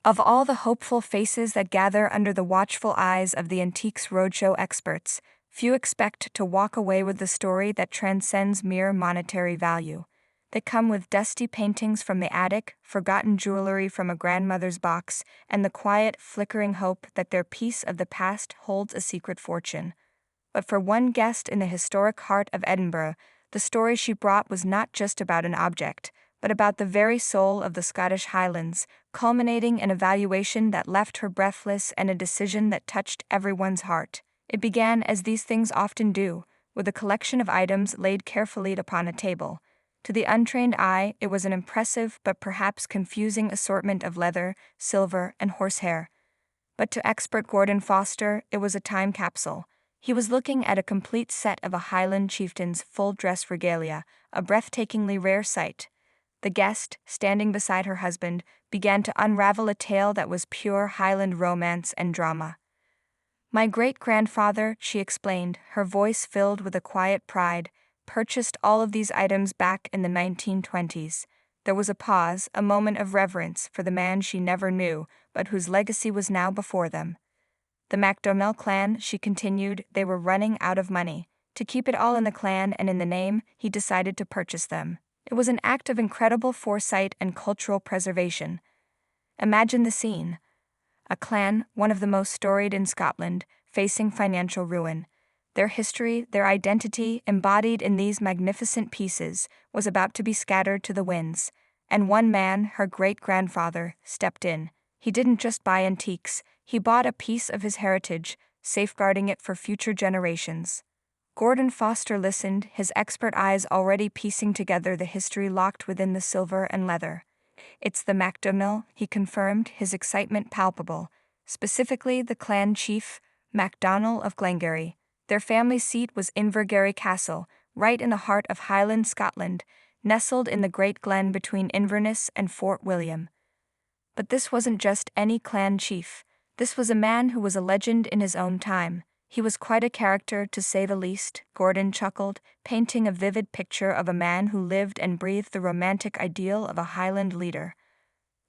Of all the hopeful faces that gather under the watchful eyes of the antiques roadshow experts, few expect to walk away with the story that transcends mere monetary value. They come with dusty paintings from the attic, forgotten jewelry from a grandmother's box, and the quiet, flickering hope that their piece of the past holds a secret fortune. But for one guest in the historic heart of Edinburgh, the story she brought was not just about an object, but about the very soul of the Scottish Highlands, culminating in a valuation that left her breathless and a decision that touched everyone's heart. It began as these things often do, with a collection of items laid carefully upon a table. To the untrained eye, it was an impressive but perhaps confusing assortment of leather, silver, and horsehair. But to expert Gordon Foster, it was a time capsule. He was looking at a complete set of a Highland chieftain's full-dress regalia, a breathtakingly rare sight. The guest, standing beside her husband, began to unravel a tale that was pure Highland romance and drama. "My great-grandfather," she explained, her voice filled with a quiet pride, "purchased all of these items back in the 1920s. There was a pause, a moment of reverence for the man she never knew, but whose legacy was now before them. The MacDonnell clan," she continued, "they were running out of money. To keep it all in the clan and in the name, he decided to purchase them. It was an act of incredible foresight and cultural preservation. Imagine the scene. A clan, one of the most storied in Scotland, facing financial ruin. Their history, their identity, embodied in these magnificent pieces, was about to be scattered to the winds. And one man, her great-grandfather, stepped in. He didn't just buy antiques, he bought a piece of his heritage, safeguarding it for future generations." Gordon Foster listened, his expert eyes already piecing together the history locked within the silver and leather. "It's the MacDonnell," he confirmed, his excitement palpable. "Specifically the clan chief, MacDonnell of Glengarry. Their family seat was Invergarry Castle, right in the heart of Highland Scotland, nestled in the great glen between Inverness and Fort William. But this wasn't just any clan chief. This was a man who was a legend in his own time. He was quite a character, to say the least," Gordon chuckled, painting a vivid picture of a man who lived and breathed the romantic ideal of a Highland leader.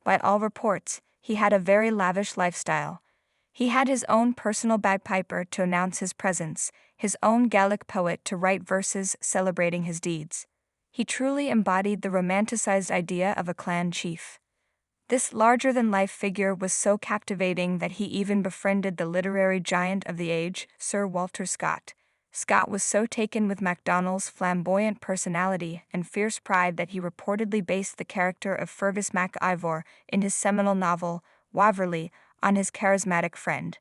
By all reports, he had a very lavish lifestyle. He had his own personal bagpiper to announce his presence, his own Gaelic poet to write verses celebrating his deeds. He truly embodied the romanticized idea of a clan chief. This larger-than-life figure was so captivating that he even befriended the literary giant of the age, Sir Walter Scott. Scott was so taken with MacDonnell's flamboyant personality and fierce pride that he reportedly based the character of Fergus Mac Ivor in his seminal novel, Waverley, on his charismatic friend.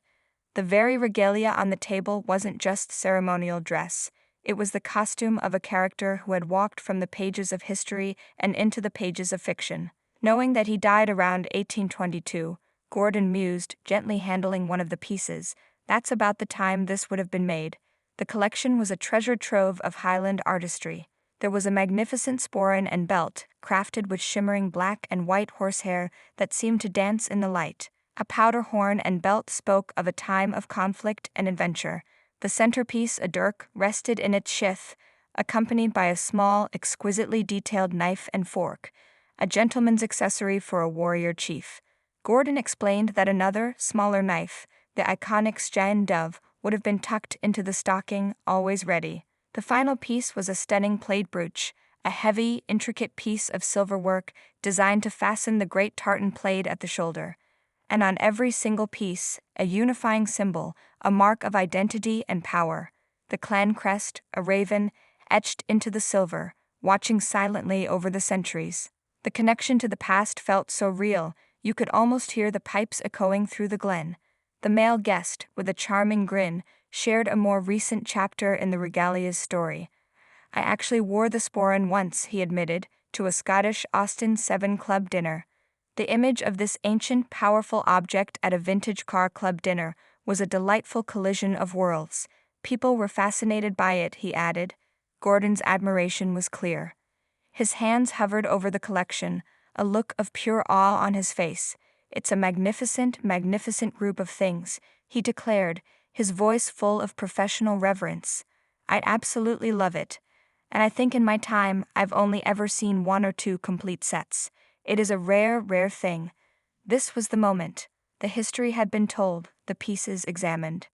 The very regalia on the table wasn't just ceremonial dress. It was the costume of a character who had walked from the pages of history and into the pages of fiction. Knowing that he died around 1822, Gordon mused, gently handling one of the pieces. That's about the time this would have been made. The collection was a treasure trove of Highland artistry. There was a magnificent sporran and belt, crafted with shimmering black and white horsehair that seemed to dance in the light. A powder horn and belt spoke of a time of conflict and adventure. The centerpiece, a dirk, rested in its sheath, accompanied by a small, exquisitely detailed knife and fork, a gentleman's accessory for a warrior chief. Gordon explained that another, smaller knife, the iconic Sjan Dove, would have been tucked into the stocking, always ready. The final piece was a stunning plaid brooch, a heavy, intricate piece of silver work designed to fasten the great tartan plaid at the shoulder. And on every single piece, a unifying symbol, a mark of identity and power. The clan crest, a raven, etched into the silver, watching silently over the centuries. The connection to the past felt so real, you could almost hear the pipes echoing through the glen. The male guest, with a charming grin, shared a more recent chapter in the regalia's story. "I actually wore the sporran once," he admitted, to a Scottish Austin 7 Club dinner. The image of this ancient, powerful object at a vintage car club dinner was a delightful collision of worlds. People were fascinated by it, he added. Gordon's admiration was clear. His hands hovered over the collection, a look of pure awe on his face. "It's a magnificent, magnificent group of things," he declared, his voice full of professional reverence. "I'd absolutely love it. And I think in my time I've only ever seen one or two complete sets. It is a rare, rare thing. This was the moment. The history had been told, the pieces examined.